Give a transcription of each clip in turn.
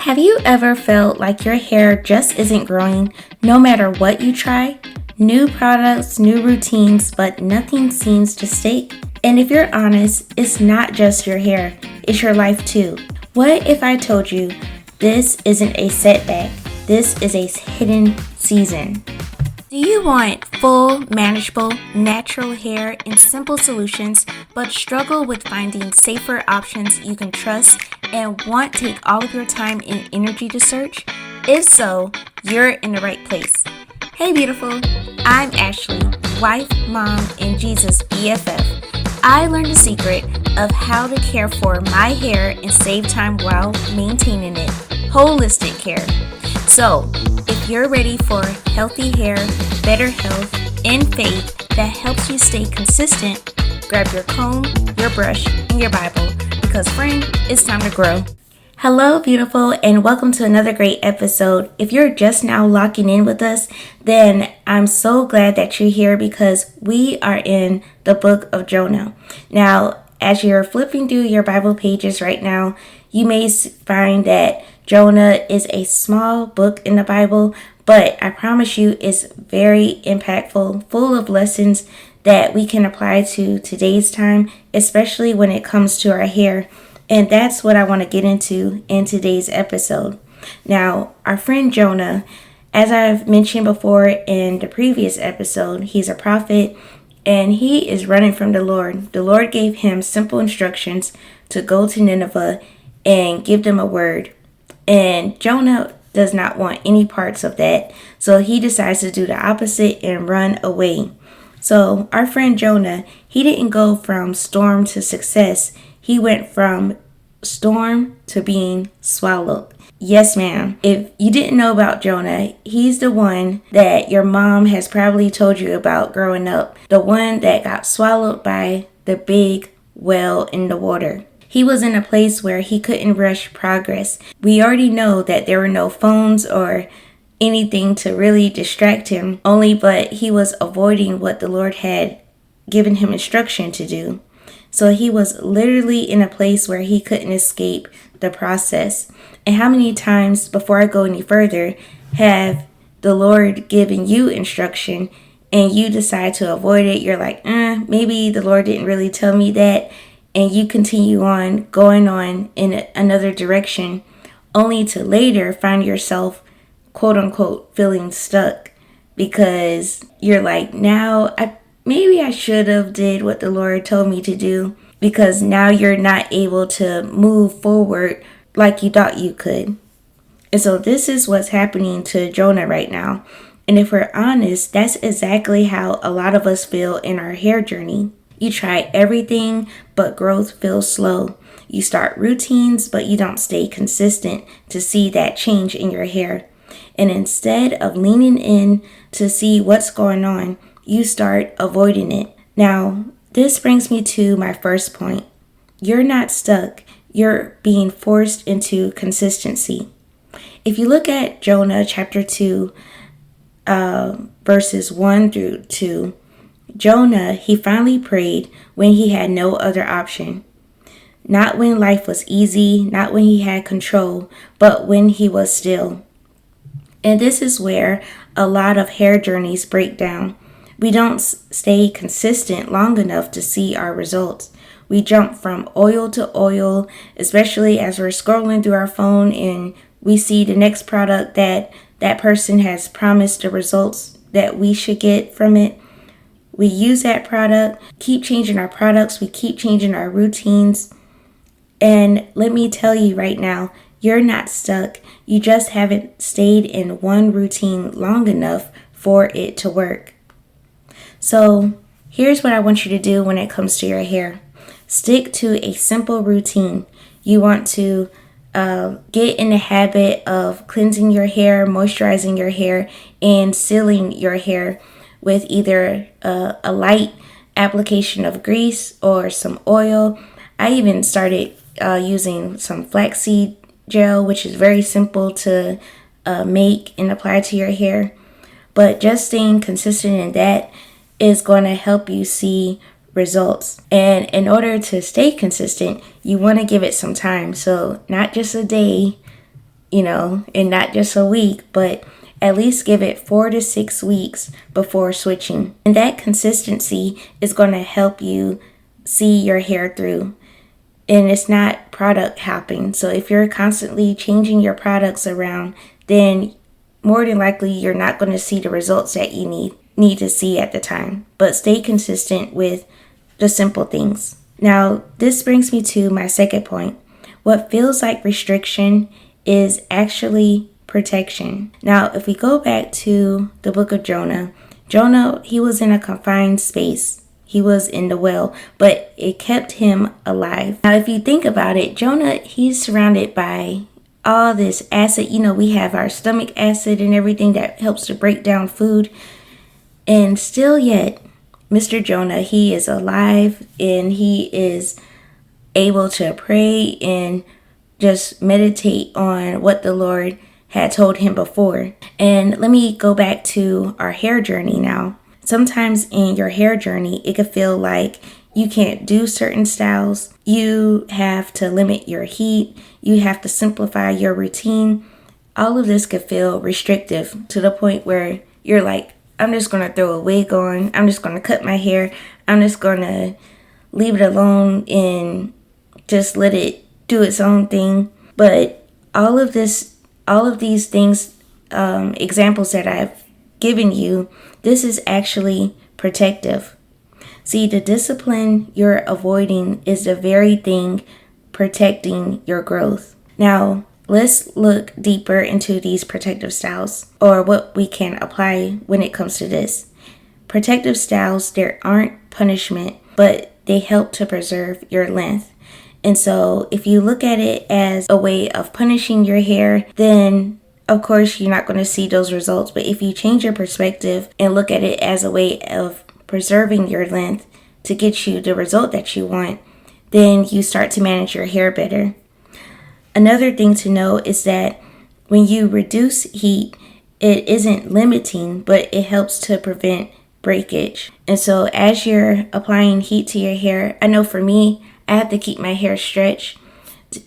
Have you ever felt like your hair just isn't growing no matter what you try? New products, new routines, but nothing seems to stick? And if you're honest, it's not just your hair, it's your life too. What if I told you this isn't a setback, this is a hidden season? Do you want full, manageable, natural hair and simple solutions, but struggle with finding safer options you can trust and want to take all of your time and energy to search? If so, you're in the right place. Hey beautiful, I'm Ashley, wife, mom, and Jesus BFF. I learned the secret of how to care for my hair and save time while maintaining it. Holistic care. So, if you're ready for healthy hair, better health, and faith that helps you stay consistent, grab your comb, your brush, and your Bible, because friend, it's time to grow. Hello, beautiful, and welcome to another great episode. If you're just now locking in with us, then I'm so glad that you're here because we are in the book of Jonah. Now, as you're flipping through your Bible pages right now, you may find that Jonah is a small book in the Bible, but I promise you it's very impactful, full of lessons that we can apply to today's time, especially when it comes to our hair. And that's what I want to get into in today's episode. Now, our friend Jonah, as I've mentioned before in the previous episode, he's a prophet and he is running from the Lord. The Lord gave him simple instructions to go to Nineveh and give them a word. And Jonah does not want any parts of that. So he decides to do the opposite and run away. So our friend Jonah, he didn't go from storm to success. He went from storm to being swallowed. Yes, ma'am. If you didn't know about Jonah, he's the one that your mom has probably told you about growing up. The one that got swallowed by the big whale in the water. He was in a place where he couldn't rush progress. We already know that there were no phones or anything to really distract him, but he was avoiding what the Lord had given him instruction to do. So he was literally in a place where he couldn't escape the process. And how many times, before I go any further, have the Lord given you instruction and you decide to avoid it? You're like, maybe the Lord didn't really tell me that. And you continue on going on in another direction, only to later find yourself, quote unquote, feeling stuck because you're like, maybe I should have did what the Lord told me to do, because now you're not able to move forward like you thought you could. And so this is what's happening to Jonah right now. And if we're honest, that's exactly how a lot of us feel in our hair journey. You try everything, but growth feels slow. You start routines, but you don't stay consistent to see that change in your hair. And instead of leaning in to see what's going on, you start avoiding it. Now, this brings me to my first point. You're not stuck. You're being forced into consistency. If you look at Jonah chapter 2, verses 1 through 2, Jonah, he finally prayed when he had no other option. Not when life was easy, not when he had control, but when he was still. And this is where a lot of hair journeys break down. We don't stay consistent long enough to see our results. We jump from oil to oil, especially as we're scrolling through our phone and we see the next product that person has promised the results that we should get from it. We use that product, keep changing our products, we keep changing our routines. And let me tell you right now, you're not stuck. You just haven't stayed in one routine long enough for it to work. So here's what I want you to do when it comes to your hair. Stick to a simple routine. You want to get in the habit of cleansing your hair, moisturizing your hair, and sealing your hair with either a light application of grease or some oil. I even started using some flaxseed gel, which is very simple to make and apply to your hair. But just staying consistent in that is going to help you see results. And in order to stay consistent, you want to give it some time. So not just a day, and not just a week, but at least give it 4 to 6 weeks before switching. And that consistency is going to help you see your hair through. And it's not product hopping. So if you're constantly changing your products around, then more than likely you're not going to see the results that you need to see at the time. But stay consistent with the simple things. Now, this brings me to my second point. What feels like restriction is actually protection. Now, if we go back to the book of Jonah, he was in a confined space. He was in the well, but it kept him alive. Now, if you think about it, Jonah, he's surrounded by all this acid. We have our stomach acid and everything that helps to break down food. And still yet, Mr. Jonah, he is alive and he is able to pray and just meditate on what the Lord had told him before. And let me go back to our hair journey now. Sometimes in your hair journey, it could feel like you can't do certain styles. You have to limit your heat. You have to simplify your routine. All of this could feel restrictive to the point where you're like, I'm just going to throw a wig on. I'm just going to cut my hair. I'm just going to leave it alone and just let it do its own thing. But all of these things, examples that I've given you, this is actually protective. See, the discipline you're avoiding is the very thing protecting your growth. Now, let's look deeper into these protective styles, or what we can apply when it comes to this. Protective styles, they aren't punishment, but they help to preserve your length. And so if you look at it as a way of punishing your hair, then of course you're not going to see those results. But if you change your perspective and look at it as a way of preserving your length to get you the result that you want, then you start to manage your hair better. Another thing to know is that when you reduce heat, it isn't limiting, but it helps to prevent breakage. And so as you're applying heat to your hair, I know for me, I have to keep my hair stretched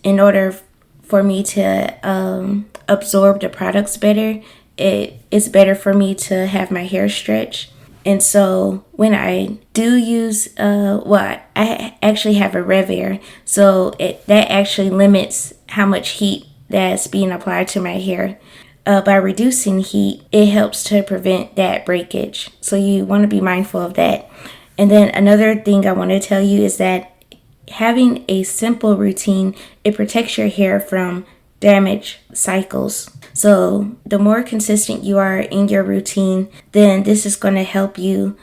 in order for me to absorb the products better. It's better for me to have my hair stretched. And so when I do use, I actually have a rev air, so that actually limits how much heat that's being applied to my hair. By reducing heat, it helps to prevent that breakage. So you want to be mindful of that. And then another thing I want to tell you is that having a simple routine, it protects your hair from damage cycles. So the more consistent you are in your routine, then this is going to help you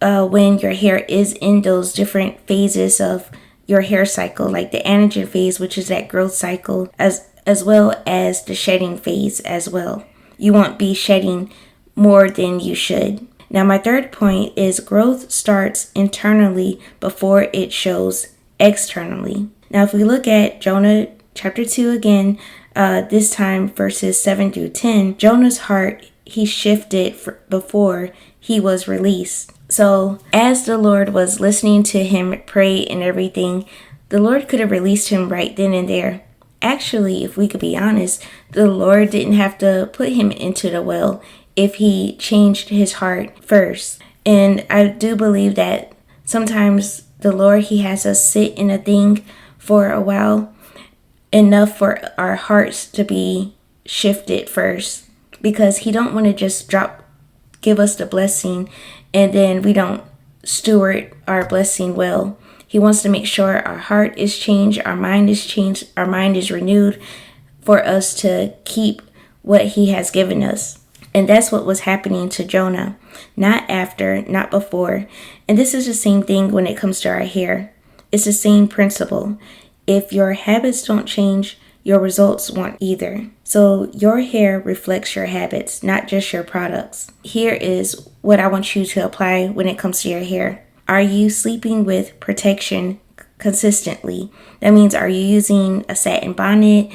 when your hair is in those different phases of your hair cycle, like the anagen phase, which is that growth cycle, as well as the shedding phase as well. You won't be shedding more than you should. Now, my third point is growth starts internally before it shows externally. Now, if we look at Jonah chapter 2 again, this time verses 7 through 10, Jonah's heart, he shifted before he was released. So as the Lord was listening to him pray and everything, the Lord could have released him right then and there. Actually, if we could be honest, the Lord didn't have to put him into the well if he changed his heart first. And I do believe that sometimes the Lord, he has us sit in a thing for a while, enough for our hearts to be shifted first, because he don't want to just give us the blessing and then we don't steward our blessing well. He wants to make sure our heart is changed, our mind is changed, our mind is renewed for us to keep what he has given us. And that's what was happening to Jonah. Not after, not before. And this is the same thing when it comes to our hair. It's the same principle. If your habits don't change, your results won't either. So your hair reflects your habits, not just your products. Here is what I want you to apply when it comes to your hair. Are you sleeping with protection consistently? That means, are you using a satin bonnet?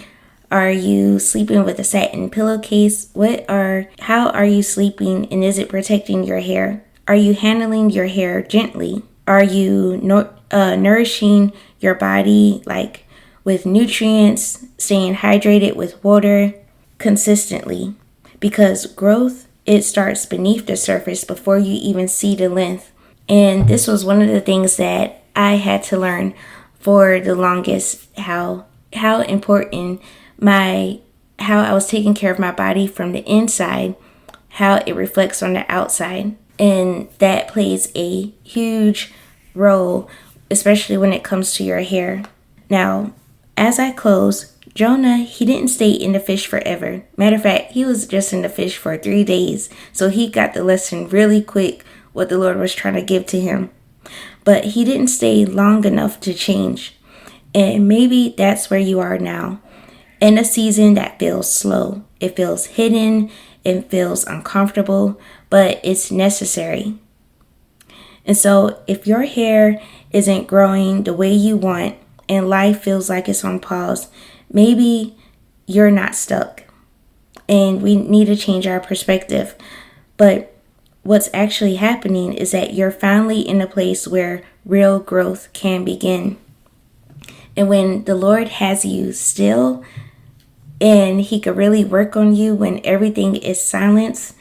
Are you sleeping with a satin pillowcase? How are you sleeping, and is it protecting your hair? Are you handling your hair gently? Are you nourishing your body, like with nutrients, staying hydrated with water consistently, because growth, it starts beneath the surface before you even see the length. And this was one of the things that I had to learn for the longest, how important how I was taking care of my body from the inside, how it reflects on the outside. And that plays a huge role, especially when it comes to your hair. Now, as I close, Jonah, he didn't stay in the fish forever. Matter of fact, he was just in the fish for 3 days. So he got the lesson really quick, what the Lord was trying to give to him. But he didn't stay long enough to change. And maybe that's where you are now. In a season that feels slow. It feels hidden. It feels uncomfortable. But it's necessary. And so if your hair isn't growing the way you want and life feels like it's on pause, maybe you're not stuck. And we need to change our perspective. But what's actually happening is that you're finally in a place where real growth can begin. And when the Lord has you still, and he could really work on you when everything is silence,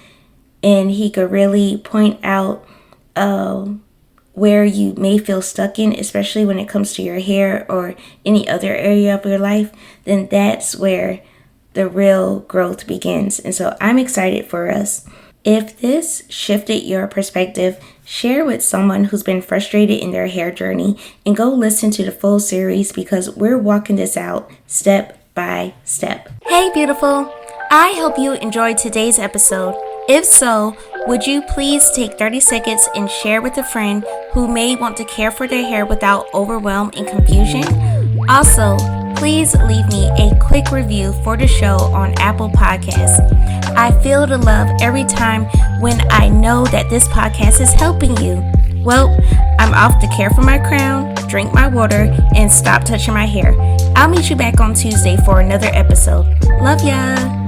and he could really point out where you may feel stuck in, especially when it comes to your hair or any other area of your life, then that's where the real growth begins. And so I'm excited for us. If this shifted your perspective, share with someone who's been frustrated in their hair journey, and go listen to the full series, because we're walking this out step by step. Hey, beautiful. I hope you enjoyed today's episode. If so, would you please take 30 seconds and share with a friend who may want to care for their hair without overwhelm and confusion? Also, please leave me a quick review for the show on Apple Podcasts. I feel the love every time when I know that this podcast is helping you. Well, I'm off to care for my crown, drink my water, and stop touching my hair. I'll meet you back on Tuesday for another episode. Love ya!